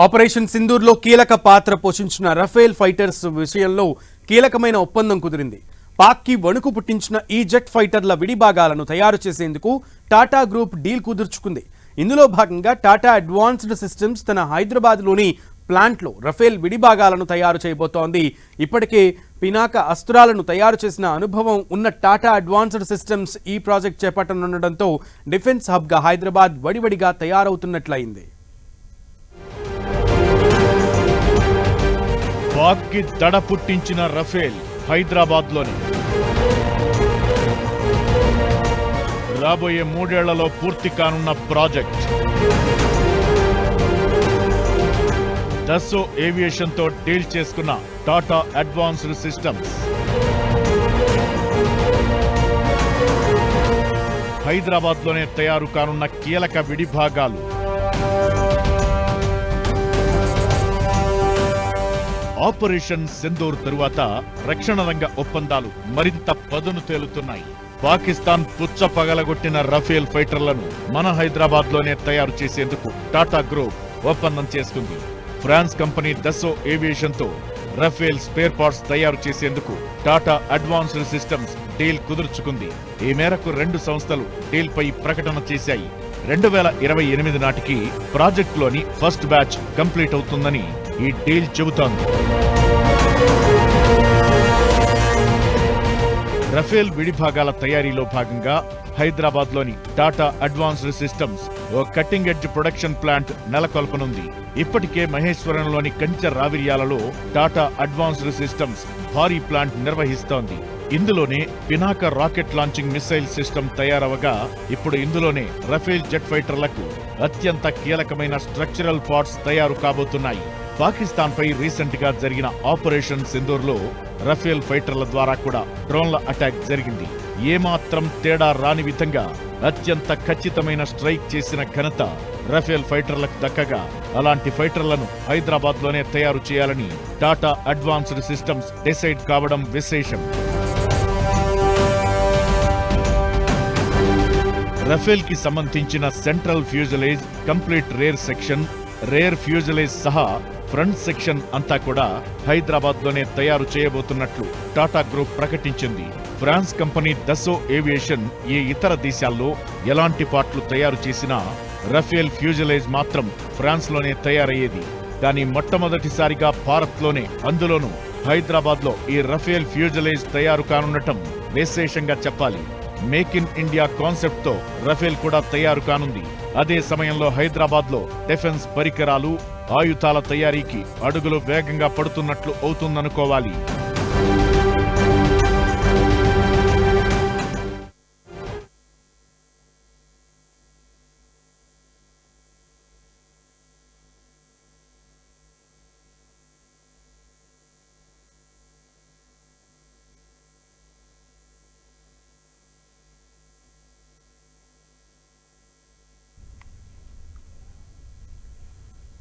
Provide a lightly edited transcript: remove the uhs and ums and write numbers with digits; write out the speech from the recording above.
Operation సింధూర్లో కీలక పాత్ర పోషించిన రఫేల్ ఫైటర్స్ విషయంలో కీలకమైన ఒప్పందం కుదిరింది. పాక్కి వణుకు పుట్టించిన ఈ జెట్ ఫైటర్ల విడిభాగాలను తయారు చేసేందుకు టాటా గ్రూప్ డీల్ కుదుర్చుకుంది. ఇందులో భాగంగా టాటా అడ్వాన్స్డ్ సిస్టమ్స్ తన హైదరాబాద్లోని ప్లాంట్లో రఫేల్ విడిభాగాలను తయారు చేయబోతోంది. ఇప్పటికే పినాక అస్త్రాలను తయారు చేసిన అనుభవం ఉన్న టాటా అడ్వాన్స్డ్ సిస్టమ్స్ ఈ ప్రాజెక్ట్ చేపట్టనుండటంతో డిఫెన్స్ హబ్గా హైదరాబాద్ వడివడిగా తయారవుతున్నట్లయింది. పాక్కి దడ పుట్టించిన రఫేల్ హైదరాబాద్లోని రాబోయే 3 ఏళ్లలో పూర్తి కానున్న ప్రాజెక్ట్. దస్సో ఏవియేషన్తో డీల్ చేసుకున్న టాటా అడ్వాన్స్డ్ సిస్టమ్స్ హైదరాబాద్లోనే తయారు కానున్న కీలక విడిభాగాలు. ఆపరేషన్ సింధూర్ తరువాత రక్షణ రంగ ఒప్పందాలు మరింత పదును తేలుతున్నాయి. పాకిస్తాన్ పుచ్చ పగలగొట్టిన రఫేల్ ఫైటర్లను మన హైదరాబాద్లోనే తయారు చేసేందుకు టాటా గ్రూప్ ఒప్పందం చేసుకుంది. ఫ్రాన్స్ కంపెనీ దస్సో ఏవియేషన్తో రఫేల్ స్పేర్ పార్ట్స్ తయారు చేసేందుకు టాటా అడ్వాన్స్డ్ సిస్టమ్స్ డీల్ కుదుర్చుకుంది. ఈ మేరకు 2 సంస్థలు డీల్ పై ప్రకటన చేశాయి. 2028 నాటికి ప్రాజెక్టులోని ఫస్ట్ బ్యాచ్ కంప్లీట్ అవుతుందని ఈ డీల్ చెబుతోంది. రఫేల్ విడిభాగాల తయారీలో భాగంగా హైదరాబాద్లోని టాటా అడ్వాన్స్డ్ సిస్టమ్స్ ఓ కట్టింగ్ ఎడ్జ్ ప్రొడక్షన్ ప్లాంట్ నెలకొల్పనుంది. ఇప్పటికే మహేశ్వరంలోని కంచె రావిర్యాలలో టాటా అడ్వాన్స్డ్ సిస్టమ్స్ భారీ ప్లాంట్ నిర్వహిస్తోంది. ఇందులోనే Pinaka rocket launching missile system తయారవగా ఇప్పుడు ఇందులోనే రఫేల్ జెట్ ఫైటర్లకు అత్యంత కీలకమైన స్ట్రక్చరల్ పార్ట్స్ తయారు కాబోతున్నాయి. పాకిస్తాన్ పై రీసెంట్ గా జరిగిన ఆపరేషన్ సింధూర్లో రఫేల్ ఫైటర్ల ద్వారా కూడా డ్రోన్ల అటాక్ జరిగింది. ఏమాత్రం తేడా రాని విధంగా అత్యంత ఖచ్చితమైన స్ట్రైక్ చేసిన ఘనత రఫేల్ ఫైటర్లకు దక్కగా అలాంటి ఫైటర్లను హైదరాబాద్లోనే తయారు చేయాలని టాటా అడ్వాన్స్డ్ సిస్టమ్స్ డిసైడ్ కావడం విశేషం. రఫేల్ కి సంబంధించిన central fuselage, complete rear section, rear fuselage సహా ఫ్రంట్ సెక్షన్ అంతా కూడా హైదరాబాద్లోనే తయారు చేయబోతున్నట్లు టాటా గ్రూప్ ప్రకటించింది. ఫ్రాన్స్ కంపెనీ దస్సో ఏవియేషన్ ఏ ఇతర దేశాల్లో ఎలాంటి పార్ట్లు తయారు చేసినా రఫేల్ ఫ్యూజలేజ్ మాత్రం ఫ్రాన్స్లోనే తయారయ్యేది. కానీ మొట్టమొదటిసారిగా భారత్లోనే, అందులోనూ హైదరాబాద్లో ఈ రఫేల్ ఫ్యూజలేజ్ తయారు కానుండటం విశేషంగా చెప్పాలి. మేక్ ఇన్ ఇండియా కాన్సెప్ట్ తో రఫేల్ కూడా తయారు కానుంది. అదే సమయంలో హైదరాబాద్ లో డిఫెన్స్ పరికరాలు, ఆయుధాల తయారీకి అడుగులు వేగంగా పడుతున్నట్లు అవుతుందనుకోవాలి.